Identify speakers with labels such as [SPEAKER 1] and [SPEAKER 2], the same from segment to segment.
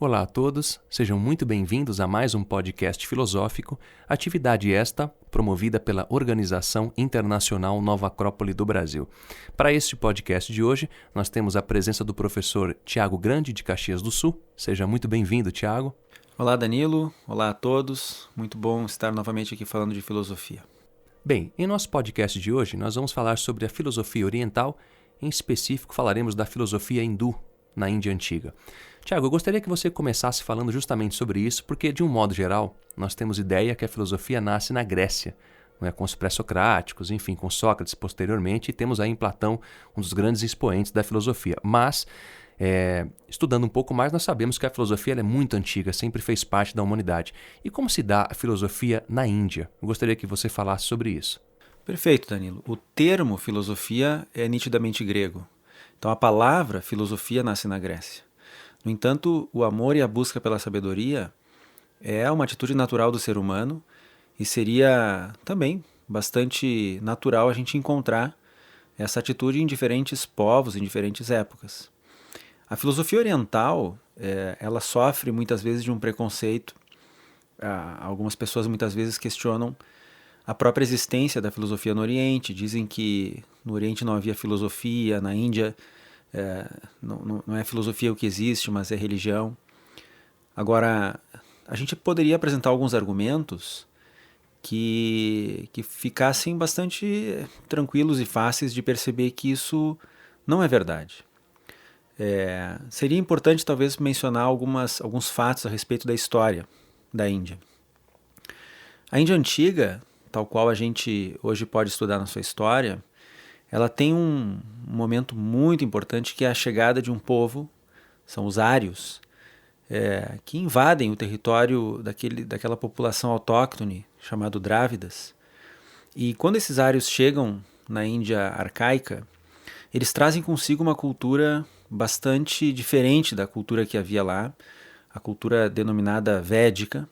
[SPEAKER 1] Olá a todos, sejam muito bem-vindos a mais um podcast filosófico, atividade esta promovida pela Organização Internacional Nova Acrópole do Brasil. Para este podcast de hoje, nós temos a presença do professor Tiago Grande, de Caxias do Sul. Seja muito bem-vindo, Tiago.
[SPEAKER 2] Olá, Danilo. Olá a todos. Muito bom estar novamente aqui falando de filosofia.
[SPEAKER 1] Bem, em nosso podcast de hoje, nós vamos falar sobre a filosofia oriental. Em específico, falaremos da filosofia hindu na Índia Antiga. Tiago, eu gostaria que você começasse falando justamente sobre isso, porque, de um modo geral, nós temos ideia que a filosofia nasce na Grécia, não é? Com os pré-socráticos, enfim, com Sócrates posteriormente, e temos aí em Platão um dos grandes expoentes da filosofia. Mas, estudando um pouco mais, nós sabemos que a filosofia ela é muito antiga, sempre fez parte da humanidade. E como se dá a filosofia na Índia? Eu gostaria que você falasse sobre isso.
[SPEAKER 2] Perfeito, Danilo. O termo filosofia é nitidamente grego. Então, a palavra filosofia nasce na Grécia. No entanto, o amor e a busca pela sabedoria é uma atitude natural do ser humano e seria também bastante natural a gente encontrar essa atitude em diferentes povos, em diferentes épocas. A filosofia oriental, ela sofre muitas vezes de um preconceito. Algumas pessoas muitas vezes questionam a própria existência da filosofia no Oriente, dizem que no Oriente não havia filosofia, na Índia não é filosofia o que existe, mas é religião. Agora, a gente poderia apresentar alguns argumentos que ficassem bastante tranquilos e fáceis de perceber que isso não é verdade. Seria importante talvez mencionar alguns fatos a respeito da história da Índia. A Índia Antiga, tal qual a gente hoje pode estudar na sua história, ela tem um momento muito importante que é a chegada de um povo, são os ários, que invadem o território daquela população autóctone chamado Drávidas. E quando esses ários chegam na Índia arcaica, eles trazem consigo uma cultura bastante diferente da cultura que havia lá, a cultura denominada védica.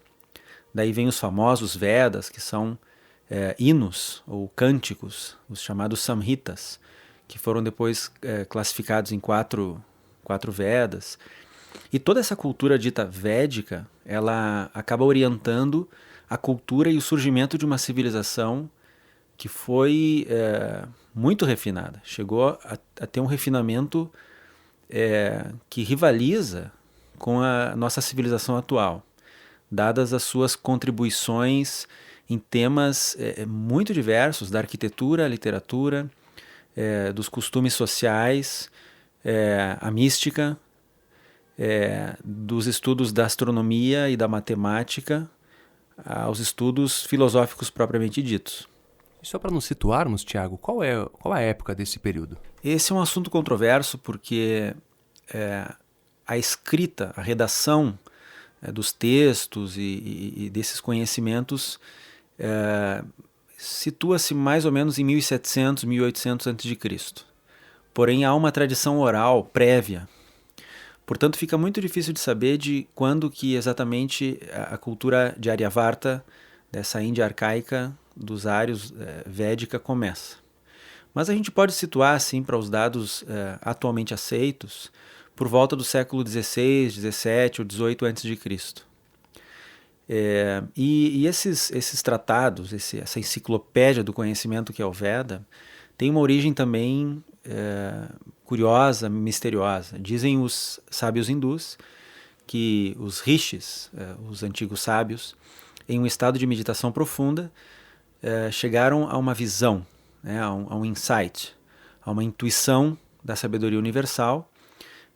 [SPEAKER 2] Daí vem os famosos Vedas, que são hinos ou cânticos, os chamados Samhitas, que foram depois classificados em quatro Vedas. E toda essa cultura dita védica, ela acaba orientando a cultura e o surgimento de uma civilização que foi muito refinada. Chegou a ter um refinamento que rivaliza com a nossa civilização atual, dadas as suas contribuições em temas muito diversos, da arquitetura, a literatura, dos costumes sociais, a mística, dos estudos da astronomia e da matemática, aos estudos filosóficos propriamente ditos.
[SPEAKER 1] E só para nos situarmos, Tiago, qual é a época desse período?
[SPEAKER 2] Esse é um assunto controverso porque a escrita, a redação dos textos e desses conhecimentos situa-se mais ou menos em 1700, 1800 a.C. Porém, há uma tradição oral prévia. Portanto, fica muito difícil de saber de quando que exatamente a cultura de Aryavarta, dessa Índia arcaica, dos ários védica, começa. Mas a gente pode situar, assim, para os dados atualmente aceitos, por volta do século XVI, XVII ou XVIII a.C. E esses tratados, essa enciclopédia do conhecimento que é o Veda, tem uma origem também curiosa, misteriosa. Dizem os sábios hindus que os rishis, os antigos sábios, em um estado de meditação profunda, chegaram a uma visão, a um insight, a uma intuição da sabedoria universal,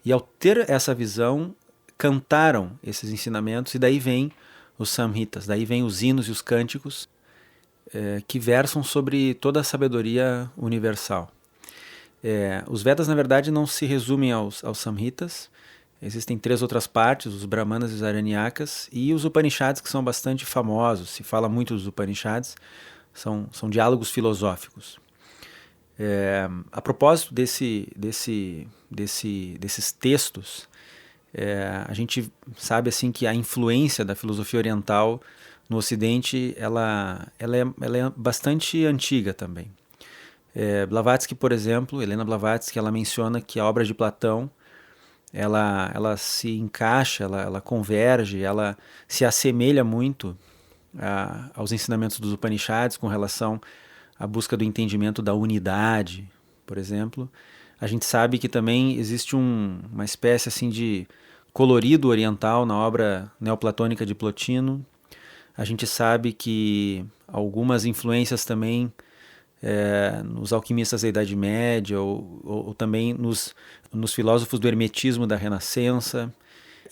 [SPEAKER 2] e ao ter essa visão, cantaram esses ensinamentos, e daí vem os Samhitas, daí vem os hinos e os cânticos que versam sobre toda a sabedoria universal. Os Vedas, na verdade, não se resumem aos Samhitas. Existem 3 outras partes, os Brahmanas e os Aranyakas, e os Upanishads, que são bastante famosos. Se fala muito dos Upanishads, são diálogos filosóficos. A propósito desses textos, a gente sabe assim que a influência da filosofia oriental no Ocidente ela é bastante antiga também. Blavatsky, por exemplo, Helena Blavatsky, ela menciona que a obra de Platão ela se encaixa, ela converge, ela se assemelha muito aos ensinamentos dos Upanishads com relação à busca do entendimento da unidade, por exemplo. A gente sabe que também existe uma espécie assim de colorido oriental na obra neoplatônica de Plotino. A gente sabe que algumas influências também nos alquimistas da Idade Média ou também nos filósofos do hermetismo da Renascença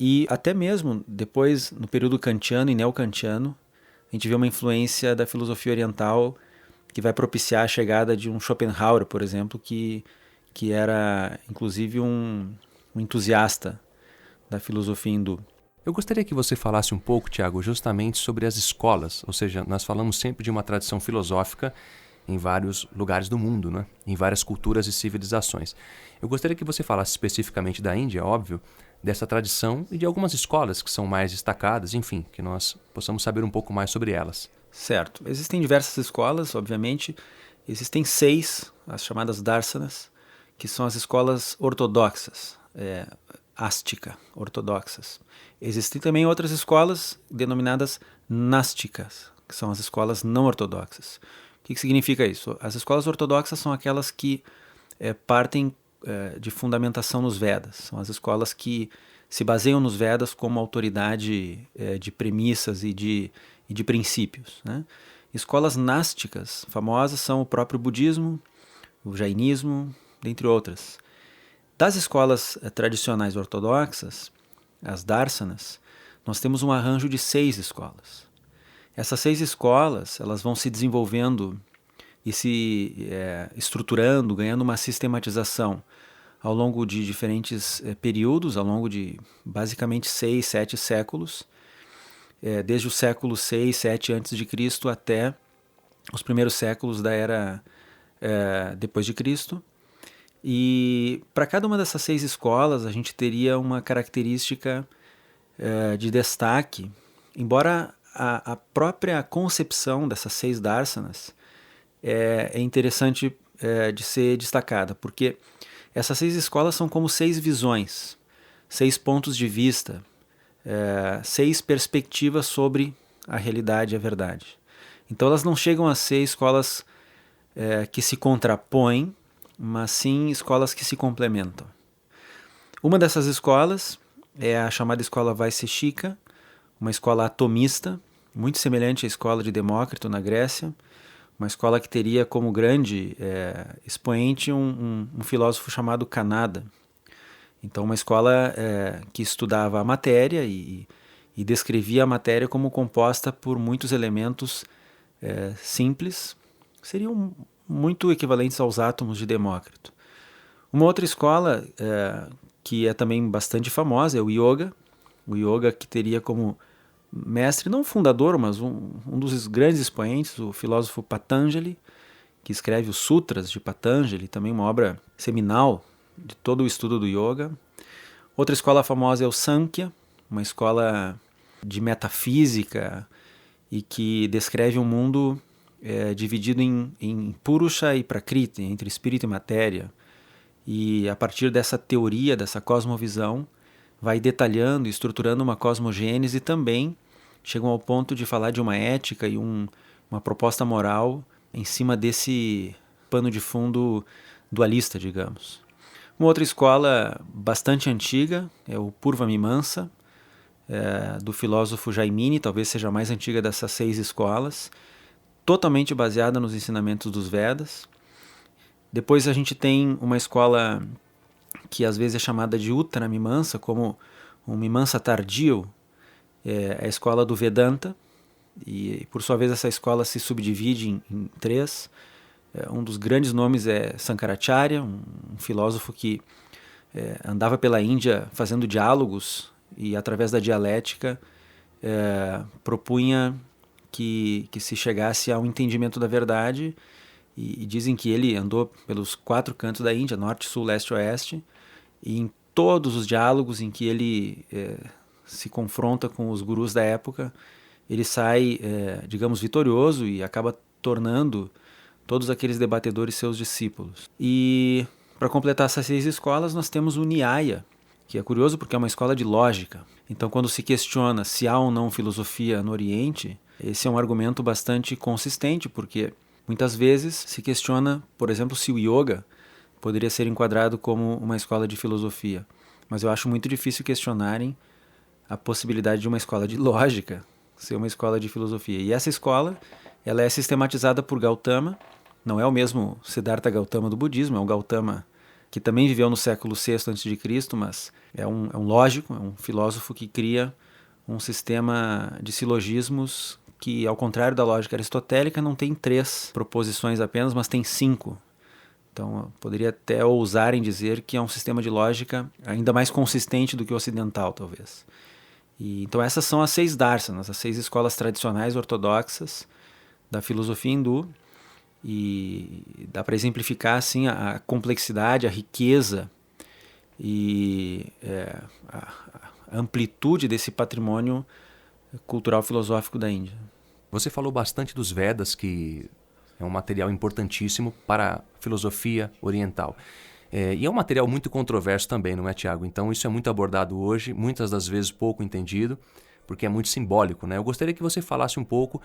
[SPEAKER 2] e até mesmo depois no período kantiano e neokantiano a gente vê uma influência da filosofia oriental que vai propiciar a chegada de um Schopenhauer, por exemplo, que era inclusive um entusiasta da filosofia hindu.
[SPEAKER 1] Eu gostaria que você falasse um pouco, Tiago, justamente sobre as escolas, ou seja, nós falamos sempre de uma tradição filosófica em vários lugares do mundo, né? Em várias culturas e civilizações. Eu gostaria que você falasse especificamente da Índia, óbvio, dessa tradição e de algumas escolas que são mais destacadas, enfim, que nós possamos saber um pouco mais sobre elas.
[SPEAKER 2] Certo. Existem diversas escolas, obviamente. Existem 6, as chamadas darsanas, que são as escolas ortodoxas, ástica, ortodoxas. Existem também outras escolas denominadas násticas, que são as escolas não ortodoxas. O que significa isso? As escolas ortodoxas são aquelas que partem de fundamentação nos Vedas. São as escolas que se baseiam nos Vedas como autoridade de premissas e de princípios, né? Escolas násticas famosas são o próprio budismo, o jainismo, dentre outras. Das escolas tradicionais ortodoxas, as darsanas, nós temos um arranjo de 6 escolas. Essas 6 escolas elas vão se desenvolvendo e se estruturando, ganhando uma sistematização ao longo de diferentes períodos, ao longo de basicamente 6, 7 séculos, desde o século 6, 7 a.C. até os primeiros séculos da era depois de Cristo. E para cada uma dessas 6 escolas a gente teria uma característica de destaque, embora a própria concepção dessas 6 darsanas é interessante de ser destacada, porque essas 6 escolas são como 6 visões, 6 pontos de vista, 6 perspectivas sobre a realidade e a verdade. Então elas não chegam a ser escolas que se contrapõem, mas sim escolas que se complementam. Uma dessas escolas é a chamada escola Vaiseshika, uma escola atomista, muito semelhante à escola de Demócrito na Grécia, uma escola que teria como grande expoente um filósofo chamado Kanada. Então uma escola que estudava a matéria e descrevia a matéria como composta por muitos elementos simples, seriam muito equivalentes aos átomos de Demócrito. Uma outra escola que é também bastante famosa é o Yoga que teria como mestre, não fundador, mas um dos grandes expoentes, o filósofo Patanjali, que escreve os Sutras de Patanjali, também uma obra seminal de todo o estudo do yoga. Outra escola famosa é o Sankhya, uma escola de metafísica e que descreve um mundo dividido em Purusha e Prakriti, entre espírito e matéria. E a partir dessa teoria, dessa cosmovisão, vai detalhando e estruturando uma cosmogênese e também chegam ao ponto de falar de uma ética e uma proposta moral em cima desse pano de fundo dualista, digamos. Uma outra escola bastante antiga é o Purva Mimamsa, do filósofo Jaimini, talvez seja a mais antiga dessas 6 escolas, totalmente baseada nos ensinamentos dos Vedas. Depois a gente tem uma escola que às vezes é chamada de Uttara Mimamsa, como um Mimamsa tardio, a escola do Vedanta, e por sua vez essa escola se subdivide em 3. Um dos grandes nomes é Sankaracharya, um filósofo que andava pela Índia fazendo diálogos e através da dialética propunha que se chegasse ao entendimento da verdade, e dizem que ele andou pelos 4 cantos da Índia, norte, sul, leste e oeste, e em todos os diálogos em que ele se confronta com os gurus da época, ele sai, digamos, vitorioso e acaba tornando todos aqueles debatedores seus discípulos. E para completar essas 6 escolas, nós temos o Nyaya, que é curioso porque é uma escola de lógica. Então, quando se questiona se há ou não filosofia no Oriente, esse é um argumento bastante consistente, porque muitas vezes se questiona, por exemplo, se o yoga poderia ser enquadrado como uma escola de filosofia. Mas eu acho muito difícil questionarem a possibilidade de uma escola de lógica ser uma escola de filosofia. E essa escola, ela é sistematizada por Gautama, não é o mesmo Siddhartha Gautama do budismo, é um Gautama que também viveu no século VI a.C., mas é um lógico, é um filósofo que cria um sistema de silogismos que, ao contrário da lógica aristotélica, não tem 3 proposições apenas, mas tem 5. Então, eu poderia até ousar em dizer que é um sistema de lógica ainda mais consistente do que o ocidental, talvez. Então, essas são as 6 darsanas, as 6 escolas tradicionais ortodoxas da filosofia hindu. E dá para exemplificar assim, a complexidade, a riqueza e a amplitude desse patrimônio cultural filosófico da Índia.
[SPEAKER 1] Você falou bastante dos Vedas, que é um material importantíssimo para a filosofia oriental. E é um material muito controverso também, não é, Tiago? Então isso é muito abordado hoje, muitas das vezes pouco entendido, porque é muito simbólico, né? Eu gostaria que você falasse um pouco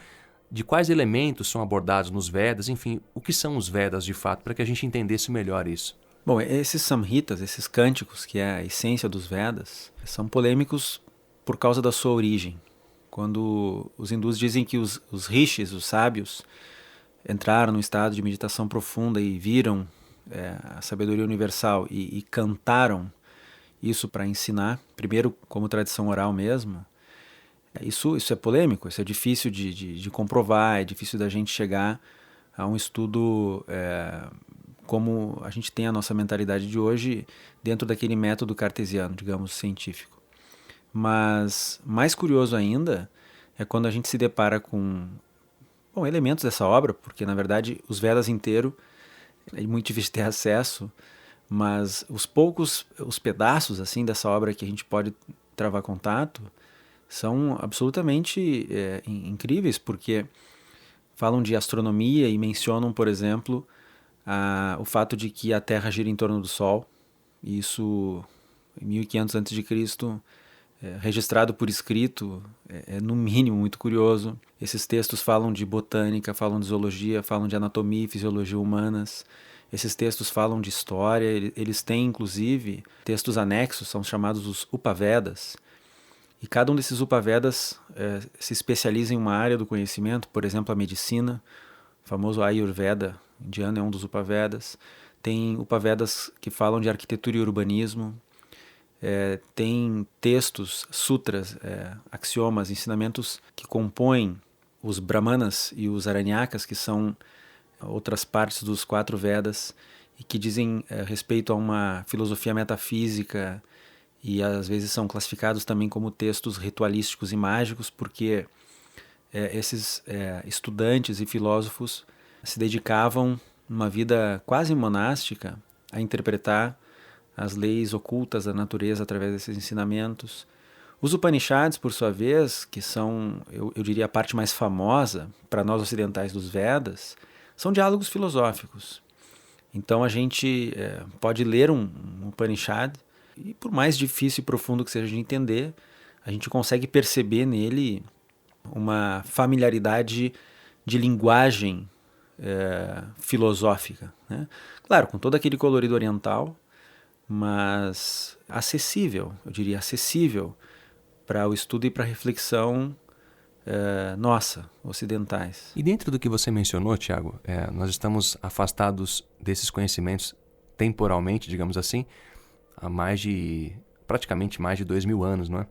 [SPEAKER 1] de quais elementos são abordados nos Vedas, enfim, o que são os Vedas de fato, para que a gente entendesse melhor isso.
[SPEAKER 2] Bom, esses samhitas, esses cânticos, que é a essência dos Vedas, são polêmicos por causa da sua origem. Quando os hindus dizem que os rishis, os sábios, entraram num estado de meditação profunda e viram a sabedoria universal e cantaram isso para ensinar, primeiro como tradição oral mesmo, isso é polêmico, isso é difícil de comprovar, é difícil da gente chegar a um estudo como a gente tem a nossa mentalidade de hoje dentro daquele método cartesiano, digamos, científico. Mas mais curioso ainda é quando a gente se depara com elementos dessa obra, porque na verdade os Vedas inteiro é muito difícil ter acesso, mas os pedaços assim dessa obra que a gente pode travar contato são absolutamente incríveis, porque falam de astronomia e mencionam, por exemplo, o fato de que a Terra gira em torno do Sol. Isso em 1500 a.C., registrado por escrito, é no mínimo muito curioso. Esses textos falam de botânica, falam de zoologia, falam de anatomia e fisiologia humanas. Esses textos falam de história, eles têm inclusive textos anexos, são chamados os Upavedas. E cada um desses Upavedas se especializa em uma área do conhecimento, por exemplo, a medicina, o famoso Ayurveda indiano é um dos Upavedas. Tem Upavedas que falam de arquitetura e urbanismo. Tem textos, sutras, axiomas, ensinamentos que compõem os Brahmanas e os Aranyakas, que são outras partes dos 4 Vedas, e que dizem respeito a uma filosofia metafísica, e às vezes são classificados também como textos ritualísticos e mágicos, porque esses estudantes e filósofos se dedicavam, numa vida quase monástica, a interpretar as leis ocultas da natureza através desses ensinamentos. Os Upanishads, por sua vez, que são, eu diria, a parte mais famosa para nós ocidentais dos Vedas, são diálogos filosóficos. Então a gente pode ler um Upanishad e, por mais difícil e profundo que seja de entender, a gente consegue perceber nele uma familiaridade de linguagem filosófica, né? Claro, com todo aquele colorido oriental, mas acessível, eu diria acessível para o estudo e para a reflexão ocidentais.
[SPEAKER 1] E dentro do que você mencionou, Tiago, nós estamos afastados desses conhecimentos temporalmente, digamos assim, há praticamente mais de 2000 anos, não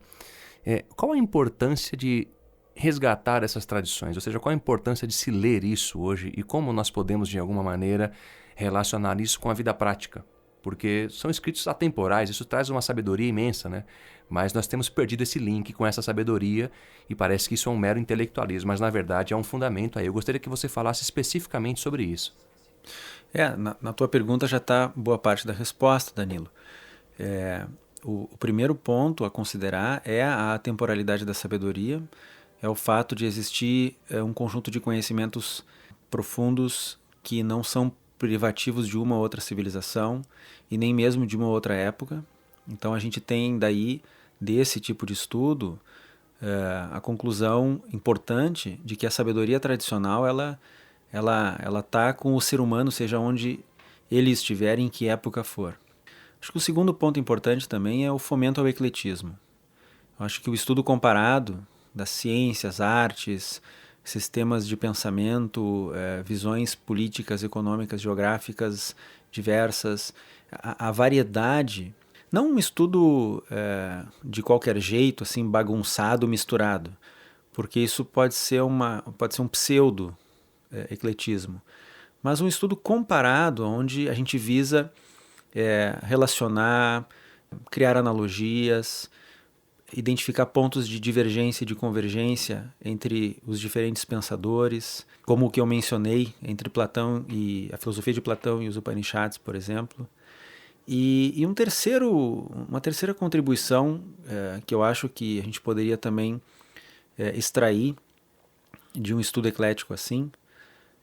[SPEAKER 1] é? Qual a importância de resgatar essas tradições? Ou seja, qual a importância de se ler isso hoje e como nós podemos, de alguma maneira, relacionar isso com a vida prática? Porque são escritos atemporais, isso traz uma sabedoria imensa, né? Mas nós temos perdido esse link com essa sabedoria e parece que isso é um mero intelectualismo, mas na verdade é um fundamento aí. Eu gostaria que você falasse especificamente sobre isso.
[SPEAKER 2] Na tua pergunta já está boa parte da resposta, Danilo. O primeiro ponto a considerar é a temporalidade da sabedoria, é o fato de existir um conjunto de conhecimentos profundos que não são privativos de uma outra civilização e nem mesmo de uma outra época. Então a gente tem daí, desse tipo de estudo, a conclusão importante de que a sabedoria tradicional ela tá com o ser humano, seja onde ele estiver, em que época for. Acho que o segundo ponto importante também é o fomento ao ecletismo. Eu acho que o estudo comparado das ciências, artes, sistemas de pensamento, visões políticas, econômicas, geográficas diversas, a variedade, não um estudo de qualquer jeito, assim, bagunçado, misturado, porque isso pode ser um pseudo ecletismo, mas um estudo comparado, onde a gente visa relacionar, criar analogias, identificar pontos de divergência e de convergência entre os diferentes pensadores, como o que eu mencionei entre Platão e a filosofia de Platão e os Upanishads, por exemplo. E uma terceira contribuição que eu acho que a gente poderia também extrair de um estudo eclético assim,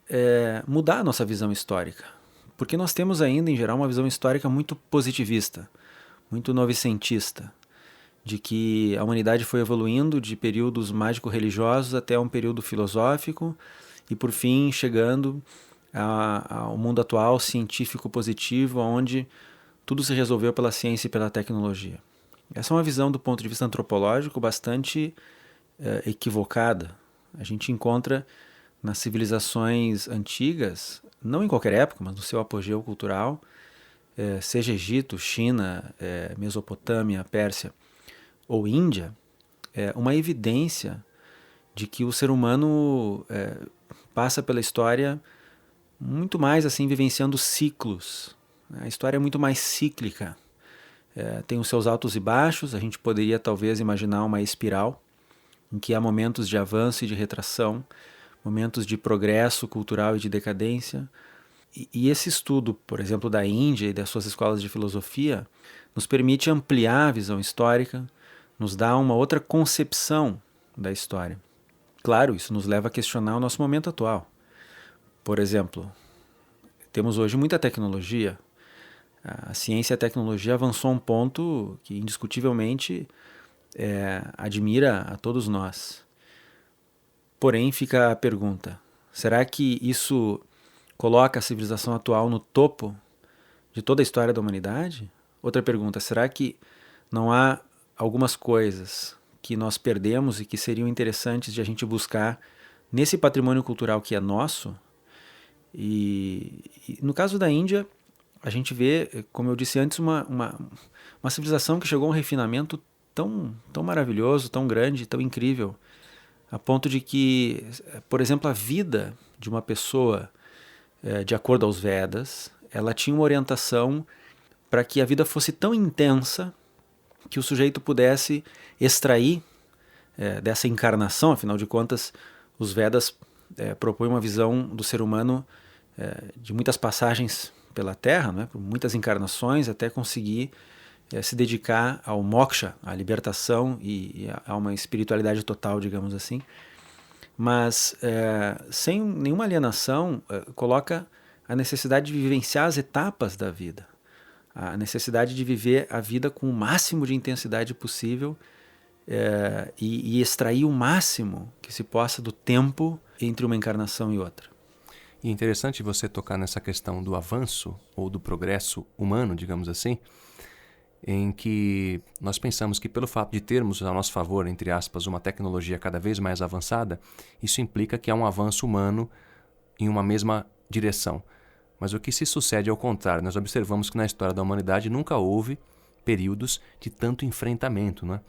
[SPEAKER 2] é mudar a nossa visão histórica. Porque nós temos ainda, em geral, uma visão histórica muito positivista, muito novecentista, de que a humanidade foi evoluindo de períodos mágico-religiosos até um período filosófico e, por fim, chegando ao mundo atual científico-positivo, onde tudo se resolveu pela ciência e pela tecnologia. Essa é uma visão, do ponto de vista antropológico, bastante equivocada. A gente encontra nas civilizações antigas, não em qualquer época, mas no seu apogeu cultural, seja Egito, China, Mesopotâmia, Pérsia ou Índia, uma evidência de que o ser humano passa pela história muito mais assim, vivenciando ciclos. A história é muito mais cíclica. Tem os seus altos e baixos, a gente poderia talvez imaginar uma espiral, em que há momentos de avanço e de retração, momentos de progresso cultural e de decadência. E esse estudo, por exemplo, da Índia e das suas escolas de filosofia, nos permite ampliar a visão histórica, nos dá uma outra concepção da história. Claro, isso nos leva a questionar o nosso momento atual. Por exemplo, temos hoje muita tecnologia. A ciência e a tecnologia avançou a um ponto que indiscutivelmente admira a todos nós. Porém, fica a pergunta, será que isso coloca a civilização atual no topo de toda a história da humanidade? Outra pergunta, será que não há algumas coisas que nós perdemos e que seriam interessantes de a gente buscar nesse patrimônio cultural que é nosso? E no caso da Índia, a gente vê, como eu disse antes, uma civilização que chegou a um refinamento tão maravilhoso, tão grande, tão incrível, a ponto de que, por exemplo, a vida de uma pessoa, de acordo aos Vedas, ela tinha uma orientação para que a vida fosse tão intensa que o sujeito pudesse extrair dessa encarnação. Afinal de contas, os Vedas propõem uma visão do ser humano de muitas passagens pela Terra, né, por muitas encarnações, até conseguir se dedicar ao moksha, à libertação e a uma espiritualidade total, digamos assim. Mas sem nenhuma alienação, coloca a necessidade de vivenciar as etapas da vida, a necessidade de viver a vida com o máximo de intensidade possível e extrair o máximo que se possa do tempo entre uma encarnação e outra.
[SPEAKER 1] E é interessante você tocar nessa questão do avanço ou do progresso humano, digamos assim, em que nós pensamos que pelo fato de termos a nosso favor, entre aspas, uma tecnologia cada vez mais avançada, isso implica que há um avanço humano em uma mesma direção. Mas o que se sucede é o contrário. Nós observamos que na história da humanidade nunca houve períodos de tanto enfrentamento, né?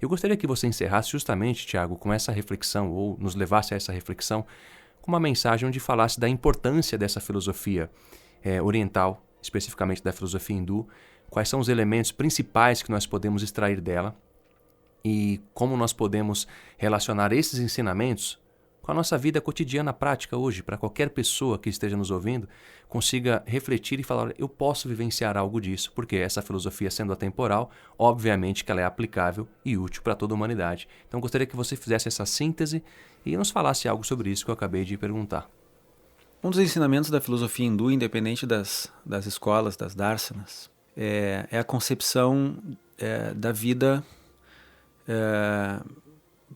[SPEAKER 1] Eu gostaria que você encerrasse justamente, Tiago, com essa reflexão, ou nos levasse a essa reflexão, com uma mensagem onde falasse da importância dessa filosofia oriental, especificamente da filosofia hindu, quais são os elementos principais que nós podemos extrair dela e como nós podemos relacionar esses ensinamentos com a nossa vida cotidiana prática hoje, para qualquer pessoa que esteja nos ouvindo consiga refletir e falar, eu posso vivenciar algo disso, porque essa filosofia sendo atemporal, obviamente que ela é aplicável e útil para toda a humanidade. Então gostaria que você fizesse essa síntese e nos falasse algo sobre isso que eu acabei de perguntar.
[SPEAKER 2] Um dos ensinamentos da filosofia hindu, independente das escolas, das darsanas, é a concepção da vida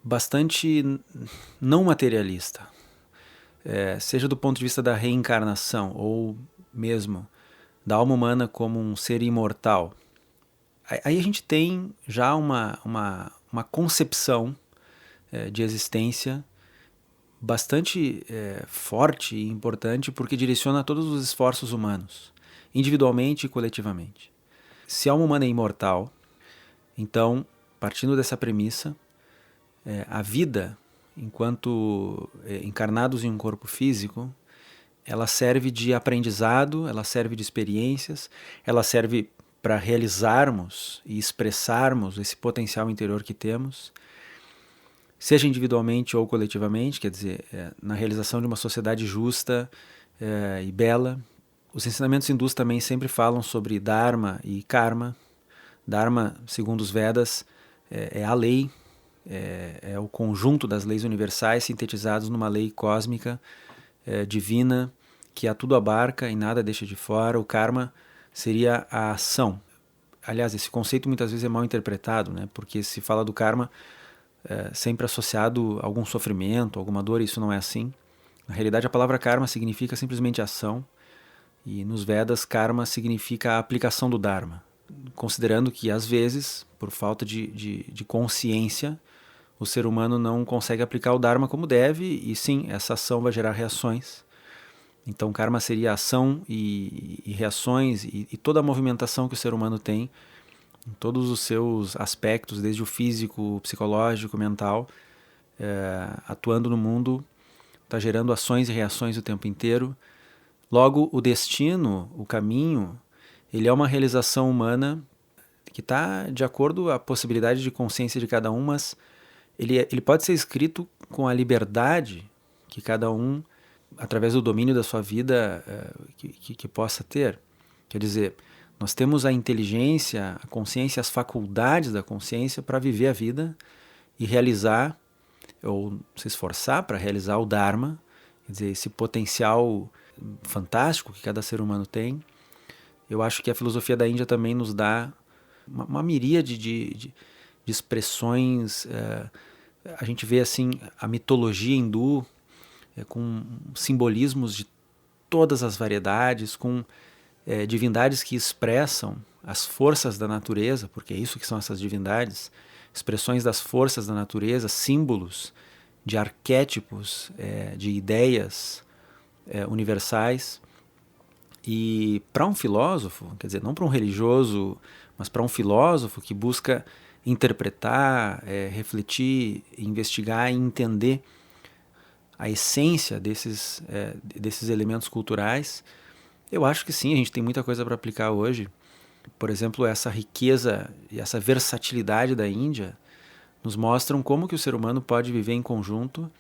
[SPEAKER 2] bastante não materialista, seja do ponto de vista da reencarnação ou mesmo da alma humana como um ser imortal. Aí a gente tem já uma concepção de existência bastante forte e importante, porque direciona todos os esforços humanos, individualmente e coletivamente. Se a alma humana é imortal, então, partindo dessa premissa, a vida, enquanto encarnados em um corpo físico, ela serve de aprendizado, ela serve de experiências, ela serve para realizarmos e expressarmos esse potencial interior que temos, seja individualmente ou coletivamente, quer dizer, na realização de uma sociedade justa e bela. Os ensinamentos hindus também sempre falam sobre Dharma e Karma. Dharma, segundo os Vedas, é a lei, é o conjunto das leis universais sintetizados numa lei cósmica, divina, que a tudo abarca e nada deixa de fora. O Karma seria a ação. Aliás, esse conceito muitas vezes é mal interpretado, né? Porque se fala do Karma sempre associado a algum sofrimento, alguma dor, e isso não é assim. Na realidade, a palavra Karma significa simplesmente ação, e nos Vedas, Karma significa a aplicação do Dharma, considerando que, às vezes, por falta de consciência, o ser humano não consegue aplicar o Dharma como deve, e sim, essa ação vai gerar reações. Então, Karma seria ação e reações e toda a movimentação que o ser humano tem, em todos os seus aspectos, desde o físico, o psicológico, o mental, atuando no mundo, está gerando ações e reações o tempo inteiro. Logo, o destino, o caminho, ele é uma realização humana que está de acordo com a possibilidade de consciência de cada um, mas ele pode ser escrito com a liberdade que cada um, através do domínio da sua vida, que possa ter. Quer dizer, nós temos a inteligência, a consciência, as faculdades da consciência para viver a vida e realizar, ou se esforçar para realizar o Dharma, quer dizer, esse potencial fantástico que cada ser humano tem. Eu acho que a filosofia da Índia também nos dá uma miríade de expressões. A gente vê assim a mitologia hindu com simbolismos de todas as variedades, com divindades que expressam as forças da natureza, porque é isso que são essas divindades, expressões das forças da natureza, símbolos de arquétipos, de ideias universais. E para um filósofo, quer dizer, não para um religioso, mas para um filósofo que busca interpretar, refletir, investigar e entender a essência desses elementos culturais, eu acho que sim, a gente tem muita coisa para aplicar hoje. Por exemplo, essa riqueza e essa versatilidade da Índia nos mostram como que o ser humano pode viver em conjunto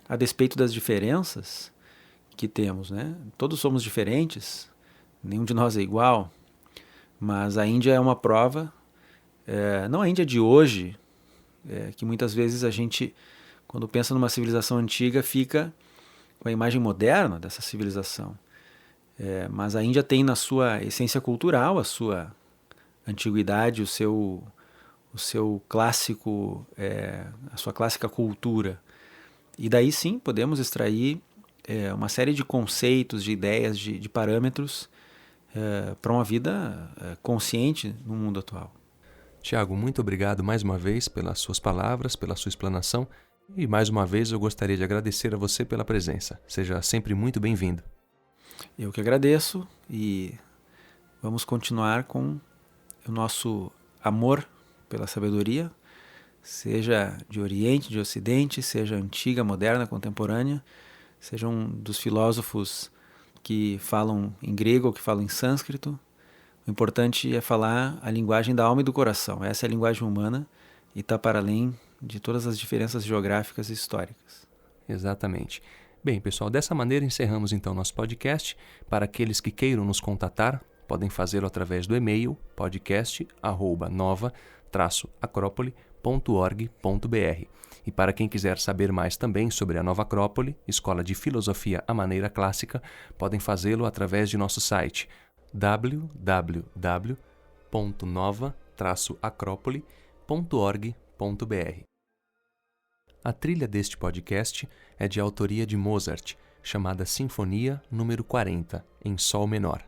[SPEAKER 2] a despeito das diferenças que temos, né? Todos somos diferentes, nenhum de nós é igual, mas a Índia é uma prova, não a Índia de hoje, que muitas vezes a gente, quando pensa numa civilização antiga, fica com a imagem moderna dessa civilização. Mas a Índia tem na sua essência cultural, a sua antiguidade, o seu clássico, a sua clássica cultura. E daí sim podemos extrair uma série de conceitos, de ideias, de parâmetros para uma vida consciente no mundo atual.
[SPEAKER 1] Tiago, muito obrigado mais uma vez pelas suas palavras, pela sua explanação, e mais uma vez eu gostaria de agradecer a você pela presença. Seja sempre muito bem-vindo.
[SPEAKER 2] Eu que agradeço e vamos continuar com o nosso amor pela sabedoria, seja de Oriente, de Ocidente, seja antiga, moderna, contemporânea, seja um dos filósofos que falam em grego ou que falam em sânscrito. O importante é falar a linguagem da alma e do coração. Essa é a linguagem humana e está para além de todas as diferenças geográficas e históricas.
[SPEAKER 1] Exatamente. Bem, pessoal, dessa maneira encerramos então nosso podcast. Para aqueles que queiram nos contatar, podem fazê-lo através do e-mail podcast@nova-acrópole.org.br. E para quem quiser saber mais também sobre a Nova Acrópole, Escola de Filosofia à Maneira Clássica, podem fazê-lo através de nosso site www.nova-acrópole.org.br. acrópole.org.br. A trilha deste podcast é de autoria de Mozart, chamada Sinfonia número 40, em Sol menor.